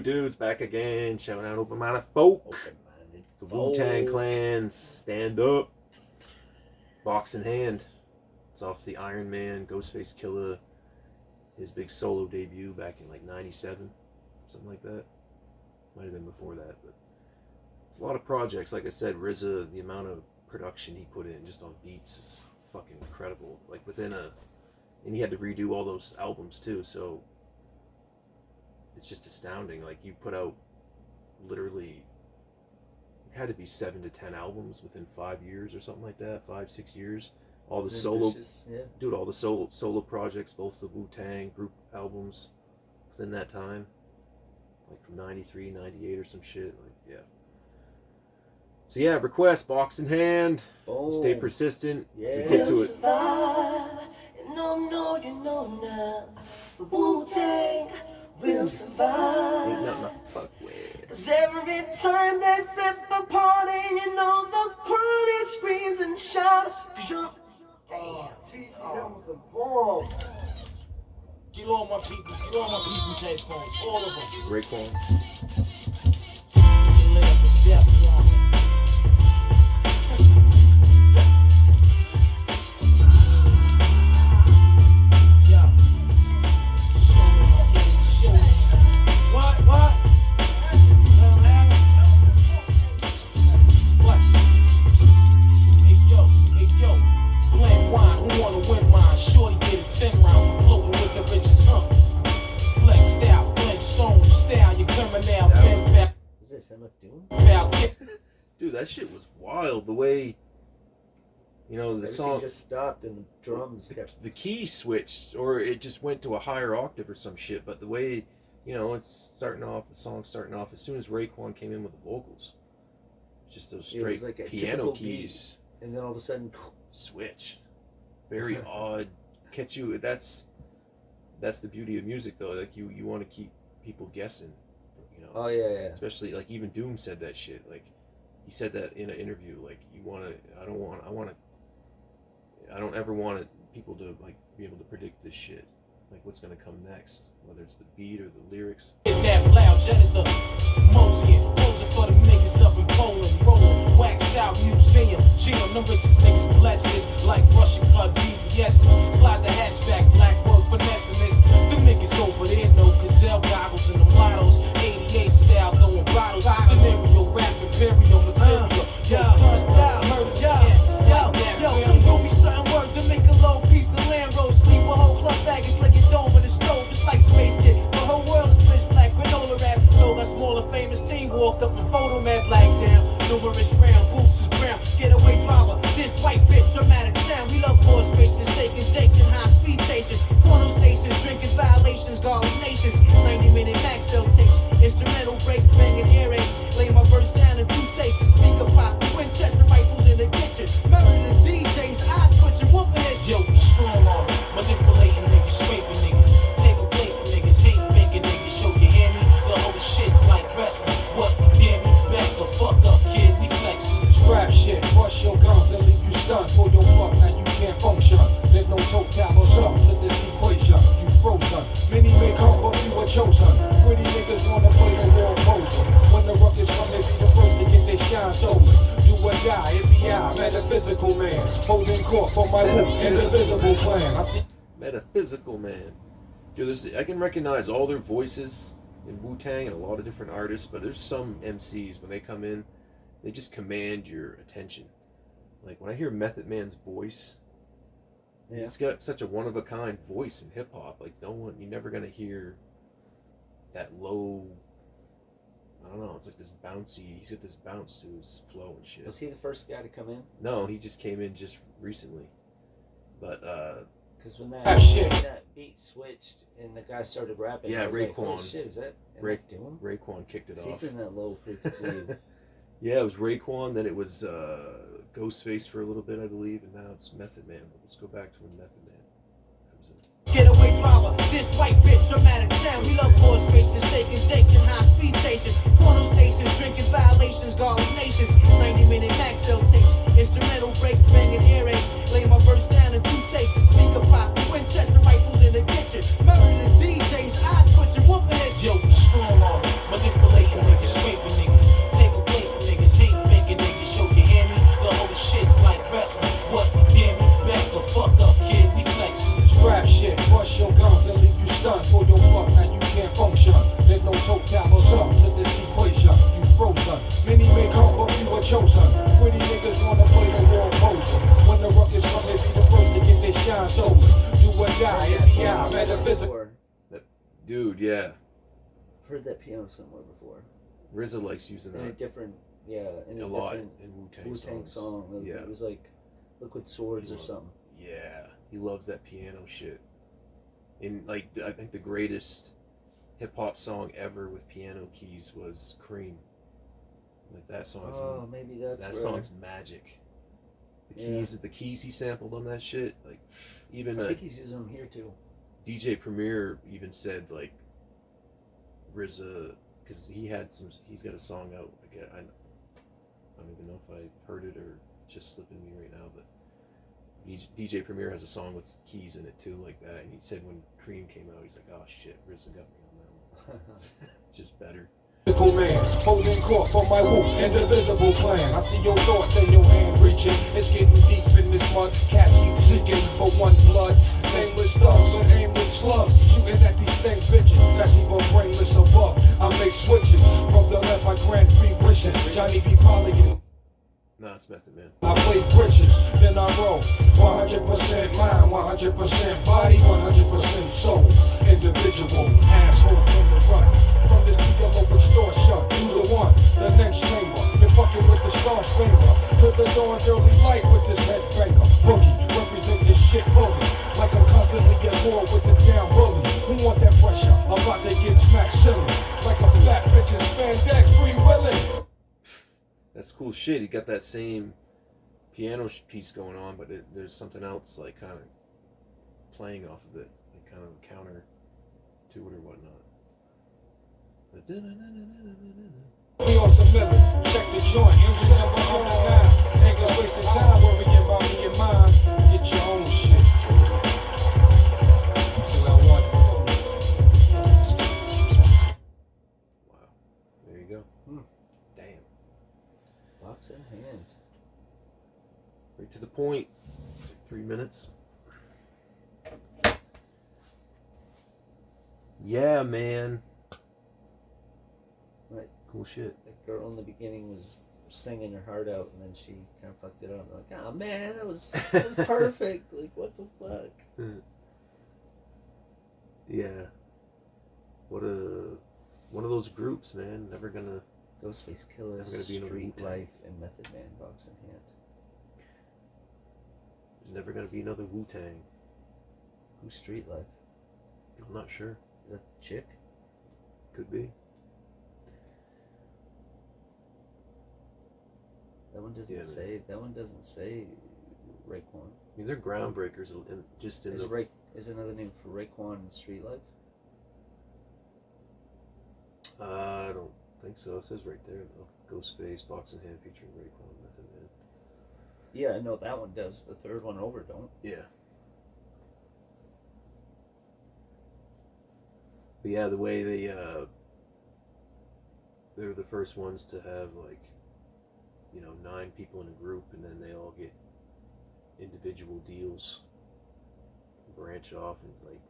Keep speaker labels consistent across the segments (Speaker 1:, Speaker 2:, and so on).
Speaker 1: Dudes back again, shouting out open-minded folk. The Wu-Tang Clan, stand up. Box in hand. It's off the Iron Man, Ghostface Killah, his big solo debut back in like 97, something like that. Might have been before that, but it's a lot of projects. Like I said, RZA, the amount of production he put in just on beats is fucking incredible. Like and he had to redo all those albums too, so it's just astounding. Like you put out literally, it had to be 7 to 10 albums within 5 years or something like that, 5-6 years. All the solo, dude, all the solo projects, both the Wu-Tang group albums within that time, like from 93, 98 or some shit, like, yeah. So yeah, request, box in hand, stay persistent, get to it.
Speaker 2: You know now, the Wu-Tang will survive.
Speaker 1: Ain't nothing to fuck with.
Speaker 2: 'Cause every time they flip a party, you know the party screams and shouts. 'Cause you're damn, TC, that was a bomb.
Speaker 3: Get all my people's headphones, all of them.
Speaker 1: Raekwon.
Speaker 3: Lit up with death, y'all.
Speaker 1: Dude, that shit was wild. The way, you know, the song
Speaker 4: just stopped and the drums kept.
Speaker 1: The key switched, or it just went to a higher octave or some shit. But the way, you know, it's starting off, the song's starting off as soon as Raekwon came in with the vocals, just those straight
Speaker 4: like
Speaker 1: piano keys,
Speaker 4: beat, and then all of a sudden,
Speaker 1: switch. Very odd. Catch you. That's the beauty of music, though. Like you want to keep people guessing. You know.
Speaker 4: Oh yeah.
Speaker 1: Especially like even Doom said that shit. Like he said that in an interview. Like I don't ever want people to like be able to predict this shit. Like what's gonna come next, whether it's the beat or the lyrics.
Speaker 3: That loud jetted the Moskin, posing for the niggas up in Poland, rolling, waxed out museum, GM, the richest niggas blessed this, like Russian cut VVS's, slide the hatchback, black work finessing this, them niggas over there know gazelle goggles and the lottos, 88 style throwing bottles, scenario rap, imperial material,
Speaker 2: Come go be something work to make a low peep the land roll, sleep with whole club baggage like your dome in the stove, it's like space kid, the whole world is pitch black, granola rap, though a smaller famous team walked up and photo map like damn, numerous round, boots is brown, getaway driver, this white bitch, I'm out of town, we love horse racing, shaking jakes and high speed chasing, porno stations, drinking violations, garlic nations, 90-minute max cell tapes, instrumental breaks, banging earaches, lay my verse down in 2 takes, the speaker pop, Winchester rifles in the kitchen, murder the DJs, eyes twitching, whooping that shit.
Speaker 3: Yo, we strong on it, manipulating niggas, scraping niggas, take a plate from niggas, hate faking niggas, yo, you hear me? The whole shit's like wrestling, what, you dare me? Back the fuck up, kid, we flexing.
Speaker 5: This rap shit, bust your guns and leave you stunned. Pull your plug, now you can't function. There's no total or sum to this equation. You frozen, many may come, but you were chosen. Pretty niggas wanna play the role poser. When the ruckus come, they be the first to get their shine stolen. Do or die, FBI, metaphysical man. Holding court for my Wu, indivisible clan. I see
Speaker 1: Metaphysical man. Dude, I can recognize all their voices in Wu-Tang and a lot of different artists, but there's some MCs, when they come in, they just command your attention. Like when I hear Method Man's voice, he's got such a one-of-a-kind voice in hip-hop. Like you're never gonna hear that low, I don't know, it's like this bouncy, he's got this bounce to his flow and shit.
Speaker 4: Was he the first guy to come in?
Speaker 1: No, he just came in just recently. But
Speaker 4: because when
Speaker 5: Rap shit.
Speaker 4: that beat switched and the guy started rapping,
Speaker 1: Yeah,
Speaker 4: I was like,
Speaker 1: Raekwon.
Speaker 4: holy shit, is that MF Doom?
Speaker 1: Raekwon kicked it off.
Speaker 4: He's in that low frequency.
Speaker 1: Yeah, it was Raekwon, then it was Ghostface for a little bit, I believe, and now it's Method Man. Let's go back to when Method Man comes in.
Speaker 2: Getaway driver, this white bitch, I'm out of town. We love horse racing, shaking jakes and high speed chasing. Porno stations, drinking violations,
Speaker 5: chosen. Pretty niggas wanna play the role poser. When the ruckus come, they be the first to get their shine stolen. Do or die, FBI, metaphysical.
Speaker 4: Before.
Speaker 1: Dude, yeah.
Speaker 4: I've heard that piano somewhere before.
Speaker 1: RZA likes using
Speaker 4: In a
Speaker 1: that
Speaker 4: different, in
Speaker 1: a
Speaker 4: a
Speaker 1: lot
Speaker 4: different
Speaker 1: in Wu-Tang
Speaker 4: Wu-Tang
Speaker 1: songs.
Speaker 4: song.
Speaker 1: Yeah.
Speaker 4: It was like Liquid Swords or something.
Speaker 1: Yeah, he loves that piano shit. And like, I think the greatest hip hop song ever with piano keys was Cream. Like that song is
Speaker 4: Maybe that's
Speaker 1: that
Speaker 4: where...
Speaker 1: song's magic. The keys he sampled on that shit, like even
Speaker 4: I think he's using them here too.
Speaker 1: DJ Premier even said like RZA, because he's got a song out. Again, I don't even know if I heard it or just slipping me right now, but DJ Premier has a song with keys in it too, like that. And he said when Cream came out, he's like, "Oh shit, RZA got me on that one." It's just better.
Speaker 5: Man, holding court for my Wu indivisible clan. I see your thoughts and your hand reaching. It's getting deep in this mud. Cats keep seeking for one blood. Nameless thugs and aimless slugs shooting at these stank bitches. That's even brainless above. I make switches from the left. I grant free wishes. Johnny B. Pollyan.
Speaker 1: No, it's Method Man.
Speaker 5: I play bridges, then I roll. 100% mind, 100% body, 100% soul. Individual, asshole from the run. From this PLO extortion, you the one, the next chamber. Been fucking with the Star Springer. To the dawn's early light with this headbanger. Boogie, represent this shit fully. Like I'm constantly at war with the town bully. Who want that pressure? I'm about to get smacked silly. Like a fat bitch in spandex, free willing.
Speaker 1: That's cool shit. He got that same piano piece going on, but there's something else like kind of playing off of it, like kind of counter to it or whatnot.
Speaker 5: We on some million, check the joint, engine number 109. Niggas wasting time worrying about me and mine. Get your own shit.
Speaker 1: Wow, there you go. Damn.
Speaker 4: Box in hand.
Speaker 1: Right to the point. It's like 3 minutes. Yeah, man.
Speaker 4: Right.
Speaker 1: Cool shit.
Speaker 4: That girl in the beginning was singing her heart out, and then she kind of fucked it up. Like, oh man, that was perfect. Like, what the fuck?
Speaker 1: Yeah. One of those groups, man. Never gonna.
Speaker 4: Ghostface, Killah,
Speaker 1: Never gonna be another
Speaker 4: Street
Speaker 1: Wu-Tang.
Speaker 4: Life, and Method Man, box in hand.
Speaker 1: There's never gonna be another Wu-Tang.
Speaker 4: Who's Street Life?
Speaker 1: I'm not sure.
Speaker 4: Is that the chick?
Speaker 1: Could be.
Speaker 4: That one doesn't
Speaker 1: Yeah,
Speaker 4: say. That one doesn't say Raekwon.
Speaker 1: I mean, they're groundbreakers in just in
Speaker 4: Is another name for Raekwon and Street Life?
Speaker 1: I don't think so. It says right there though. Ghostface, box in hand, featuring Raekwon, Method Man.
Speaker 4: Yeah, I know that one does. The third one over don't.
Speaker 1: Yeah. But yeah, the way they were the first ones to have like, 9 people in a group, and then they all get individual deals, branch off, and like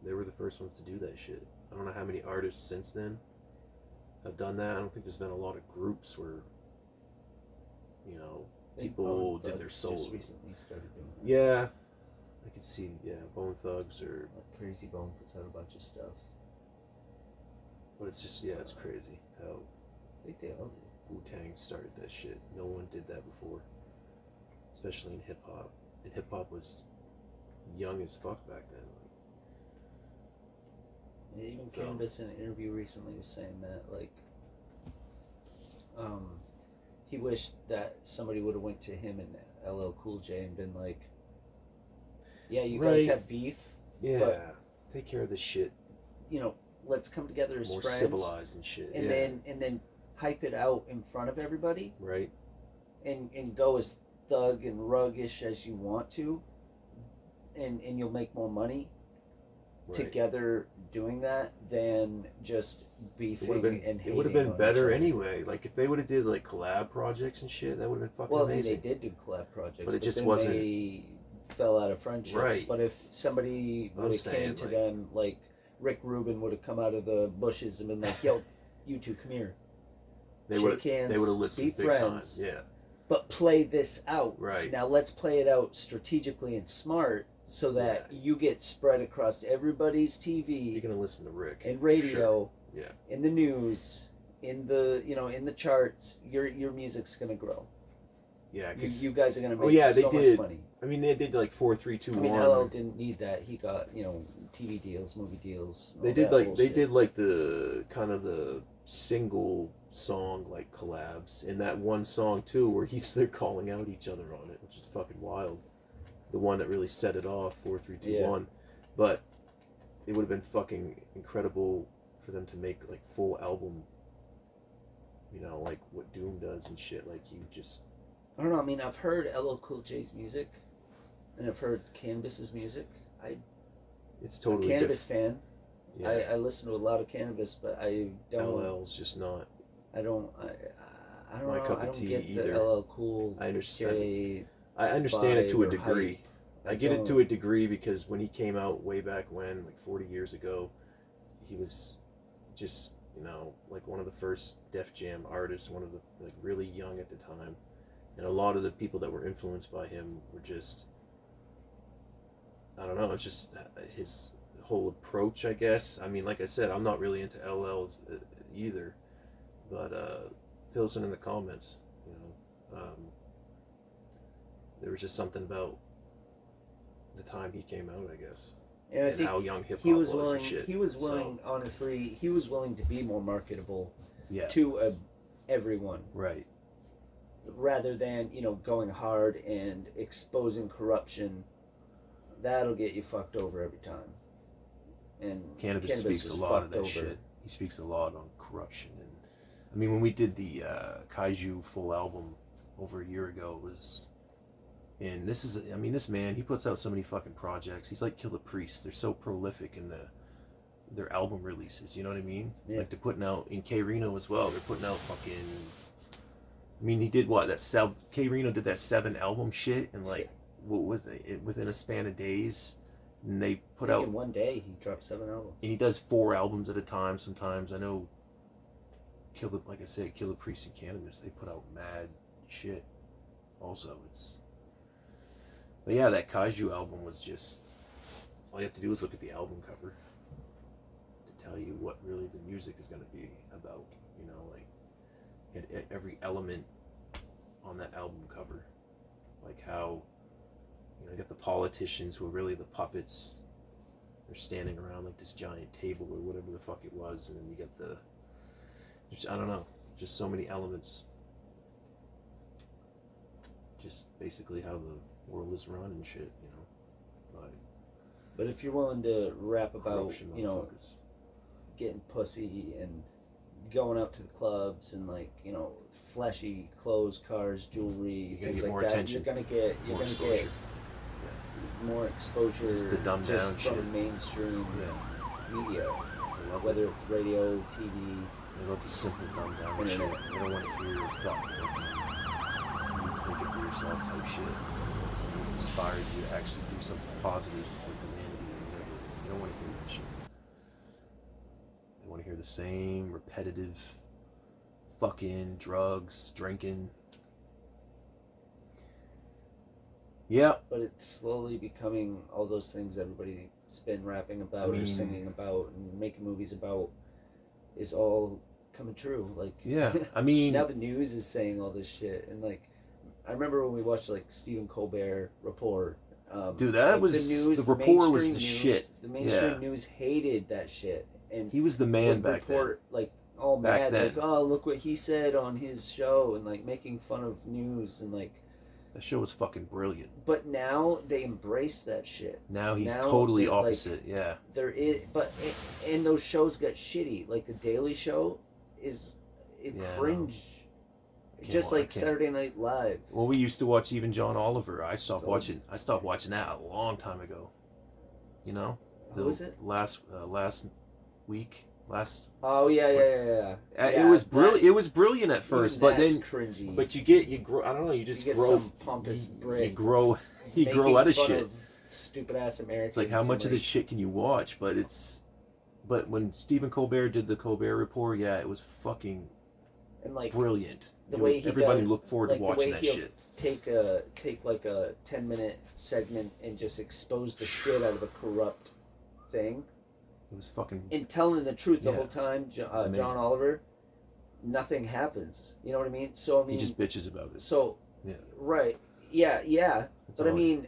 Speaker 1: they were the first ones to do that shit. I don't know how many artists since then have done that. I don't think there's been a lot of groups where people did their solo.
Speaker 4: Just recently started doing that.
Speaker 1: Yeah, I could see. Yeah, Bone Thugs or.
Speaker 4: Like Crazy Bone puts out a bunch of stuff.
Speaker 1: But it's just it's crazy how
Speaker 4: I think they all do.
Speaker 1: Wu-Tang started that shit. No one did that before, especially in hip hop. And hip hop was young as fuck back then.
Speaker 4: Yeah, even
Speaker 1: So-
Speaker 4: Candace in an interview recently was saying that he wished that somebody would have went to him and LL Cool J and been like, "Yeah, you guys
Speaker 1: Right.
Speaker 4: have beef.
Speaker 1: Yeah,
Speaker 4: But-
Speaker 1: take care of this shit.
Speaker 4: Let's come together as
Speaker 1: More
Speaker 4: friends,
Speaker 1: civilized and shit.
Speaker 4: and then hype it out in front of everybody,
Speaker 1: right.
Speaker 4: and go as thug and ruggish as you want to, and you'll make more money
Speaker 1: Right.
Speaker 4: together doing that than just beefing and hating.
Speaker 1: It would have been
Speaker 4: on each
Speaker 1: better
Speaker 4: other.
Speaker 1: anyway. Like if they would have did like collab projects and shit, that would have been fucking
Speaker 4: Well, I mean,
Speaker 1: amazing.
Speaker 4: they did do collab projects,
Speaker 1: But it just
Speaker 4: then
Speaker 1: wasn't-
Speaker 4: They fell out of friendship.
Speaker 1: Right.
Speaker 4: But if somebody
Speaker 1: I'm
Speaker 4: would have
Speaker 1: saying,
Speaker 4: came to
Speaker 1: like-
Speaker 4: them, like Rick Rubin would have come out of the bushes and been like, "Yo, you two, come here,"
Speaker 1: They
Speaker 4: shake hands,
Speaker 1: they would have listened
Speaker 4: be
Speaker 1: big
Speaker 4: friends,
Speaker 1: time. Yeah.
Speaker 4: but play this out.
Speaker 1: Right.
Speaker 4: Now let's play it out strategically and smart so that you get spread across everybody's TV.
Speaker 1: You're gonna listen to Rick.
Speaker 4: And radio.
Speaker 1: Sure. Yeah.
Speaker 4: In the news, in the in the charts, your music's gonna grow.
Speaker 1: Yeah,
Speaker 4: you guys are gonna make
Speaker 1: they
Speaker 4: so
Speaker 1: did.
Speaker 4: much money.
Speaker 1: I mean, they did like 4, 3, 2, 1.
Speaker 4: I mean, LL didn't need that. He got TV deals, movie deals.
Speaker 1: They did like the kind of the single song like collabs in that one song too, where they're calling out each other on it, which is fucking wild. The one that really set it off, 4, 3, 2, 1. But it would have been fucking incredible for them to make like full album. Like what Doom does and shit. Like you just.
Speaker 4: I don't know. I mean, I've heard LL Cool J's music, and I've heard Canibus's music.
Speaker 1: It's totally
Speaker 4: I'm a Canibus fan.
Speaker 1: Yeah.
Speaker 4: I listen to a lot of Canibus, but I don't.
Speaker 1: LL's just not.
Speaker 4: I don't. I don't
Speaker 1: my
Speaker 4: know.
Speaker 1: cup
Speaker 4: I
Speaker 1: of
Speaker 4: don't
Speaker 1: tea
Speaker 4: get
Speaker 1: either.
Speaker 4: the LL Cool
Speaker 1: I understand.
Speaker 4: J.
Speaker 1: I understand it to a
Speaker 4: vibe or
Speaker 1: degree.
Speaker 4: hype.
Speaker 1: I get it to a degree because when he came out way back when, like 40 years ago, he was just like one of the first Def Jam artists, one of the like really young at the time. And a lot of the people that were influenced by him were just, I don't know, it's just his whole approach, I guess. I mean, like I said, I'm not really into LL's either, but fill us in the comments, there was just something about the time he came out, I guess.
Speaker 4: And I think
Speaker 1: how young hip hop
Speaker 4: he was
Speaker 1: was
Speaker 4: willing.
Speaker 1: and shit.
Speaker 4: He was willing.
Speaker 1: So,
Speaker 4: honestly, he was willing to be more marketable
Speaker 1: yeah.
Speaker 4: to everyone,
Speaker 1: Right.
Speaker 4: rather than going hard and exposing corruption. That'll get you fucked over every time. And
Speaker 1: Cannabis speaks a
Speaker 4: was
Speaker 1: lot of
Speaker 4: fucked
Speaker 1: that
Speaker 4: over.
Speaker 1: shit. He speaks a lot on corruption, and I mean, when we did the Kaiju full album over a year ago, it was. And this man, he puts out so many fucking projects. He's like Killah Priest. They're so prolific in their album releases. You know what I mean?
Speaker 4: Yeah.
Speaker 1: Like they're putting out in K Reno as well. They're putting out fucking. I mean, he did what? K Reno did that 7 album shit, and like, what was it? Within a span of days, and they put out.
Speaker 4: In one day, he dropped 7 albums.
Speaker 1: And he does 4 albums at a time. Sometimes I know. Like I said, Killah Priest and Cannabis, they put out mad shit. Also, it's. But yeah, that Kaiju album was just, all you have to do is look at the album cover to tell you what really the music is going to be about, like every element on that album cover, like how, you got the politicians who are really the puppets, they're standing around like this giant table or whatever the fuck it was, and then you get I don't know, just so many elements, just basically how the world is run and shit,
Speaker 4: But if you're willing to rap about,
Speaker 1: corruption motherfuckers.
Speaker 4: getting pussy and going out to the clubs and like, flashy clothes, cars, jewelry,
Speaker 1: You're gonna
Speaker 4: things
Speaker 1: get
Speaker 4: like
Speaker 1: more
Speaker 4: that,
Speaker 1: attention,
Speaker 4: you're gonna get
Speaker 1: more exposure.
Speaker 4: more exposure
Speaker 1: This is the dumbed
Speaker 4: just
Speaker 1: down
Speaker 4: from
Speaker 1: shit.
Speaker 4: mainstream media,
Speaker 1: They love
Speaker 4: whether
Speaker 1: it.
Speaker 4: it's radio, TV.
Speaker 1: They love the simple dumbed down shit.
Speaker 4: Internet.
Speaker 1: They don't want to hear your thought. You think it for yourself type shit. Something that inspires you to actually do something positive for humanity or whatever it is. They don't want to hear that shit. They want to hear the same repetitive fucking drugs, drinking. Yeah.
Speaker 4: But it's slowly becoming all those things everybody's been rapping about or singing about and making movies about is all coming true. Like,
Speaker 1: Yeah. I mean,
Speaker 4: now the news is saying all this shit, and like, I remember when we watched like Stephen Colbert Report.
Speaker 1: dude, that
Speaker 4: like,
Speaker 1: was the Report was
Speaker 4: mainstream
Speaker 1: the
Speaker 4: news,
Speaker 1: shit.
Speaker 4: The mainstream
Speaker 1: Yeah.
Speaker 4: news hated that shit, and
Speaker 1: He was the man
Speaker 4: would
Speaker 1: back
Speaker 4: report like all
Speaker 1: Back
Speaker 4: mad,
Speaker 1: then.
Speaker 4: like, oh, look what he said on his show, and like making fun of news and like.
Speaker 1: then. That show was fucking brilliant.
Speaker 4: But now they embrace that shit.
Speaker 1: Now he's
Speaker 4: Now
Speaker 1: totally
Speaker 4: they, like,
Speaker 1: opposite. Yeah.
Speaker 4: There is, and those shows got shitty. Like the Daily Show is
Speaker 1: Yeah, I know.
Speaker 4: cringe.
Speaker 1: can't
Speaker 4: Just
Speaker 1: wa- I
Speaker 4: like
Speaker 1: can't-
Speaker 4: Saturday Night Live.
Speaker 1: Well, we used to watch even John Oliver. I stopped
Speaker 4: old.
Speaker 1: watching. I stopped watching that a long time ago. You know,
Speaker 4: Who was it?
Speaker 1: Last week.
Speaker 4: Oh yeah.
Speaker 1: It was brilliant. It was brilliant at first, but
Speaker 4: that's
Speaker 1: then,
Speaker 4: cringy.
Speaker 1: but you grow. I don't know. You just
Speaker 4: you get
Speaker 1: grow.
Speaker 4: some pompous
Speaker 1: You
Speaker 4: brick.
Speaker 1: grow. You
Speaker 4: making
Speaker 1: grow out of
Speaker 4: fun
Speaker 1: shit.
Speaker 4: Of stupid ass Americans.
Speaker 1: It's like how much of
Speaker 4: and,
Speaker 1: this shit can you watch? But when Stephen Colbert did the Colbert Report, yeah, it was fucking
Speaker 4: And like
Speaker 1: brilliant.
Speaker 4: the way he
Speaker 1: everybody
Speaker 4: does,
Speaker 1: looked forward
Speaker 4: like
Speaker 1: to watching
Speaker 4: the way
Speaker 1: that
Speaker 4: he'll
Speaker 1: shit.
Speaker 4: take like a 10-minute segment and just expose the shit out of a corrupt thing.
Speaker 1: It was fucking.
Speaker 4: And telling the truth the
Speaker 1: Yeah.
Speaker 4: whole time,
Speaker 1: It's amazing.
Speaker 4: John Oliver, nothing happens. You know what I mean? So I mean,
Speaker 1: He just bitches about it.
Speaker 4: so
Speaker 1: Yeah.
Speaker 4: right, yeah.
Speaker 1: That's
Speaker 4: But I
Speaker 1: all.
Speaker 4: mean,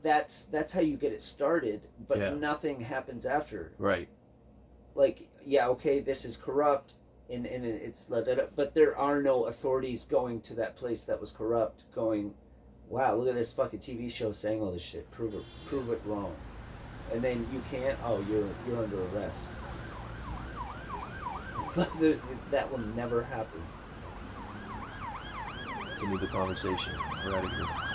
Speaker 4: that's how you get it started. But
Speaker 1: Yeah.
Speaker 4: nothing happens after.
Speaker 1: Right.
Speaker 4: Like, yeah, okay, this is corrupt, and it's but there are no authorities going to that place that was corrupt. Going, wow, look at this fucking TV show saying all this shit. Prove it wrong. And then you can't. Oh, you're under arrest. That will never happen.
Speaker 1: Continue the conversation. We're out of here.